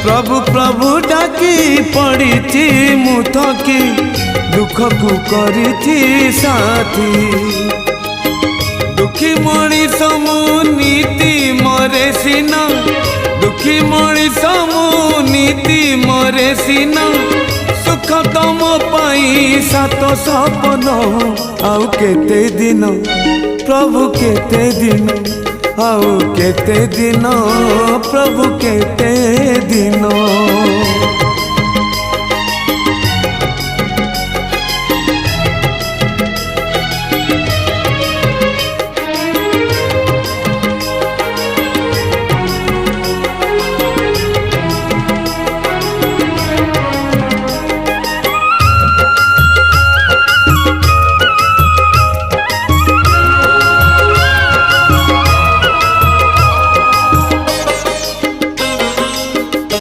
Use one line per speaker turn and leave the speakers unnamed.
प्रभु प्रभु डाकी पड़ी मु थकी दुख को करी साथी दुखी मणिष मु नीति मरे सीना दुखी मणिष मु नीति मरे सीना सुख तम पाई सात सपन आउ केते दिन प्रभु केते दिन आउ केते दिन प्रभु केते दिन।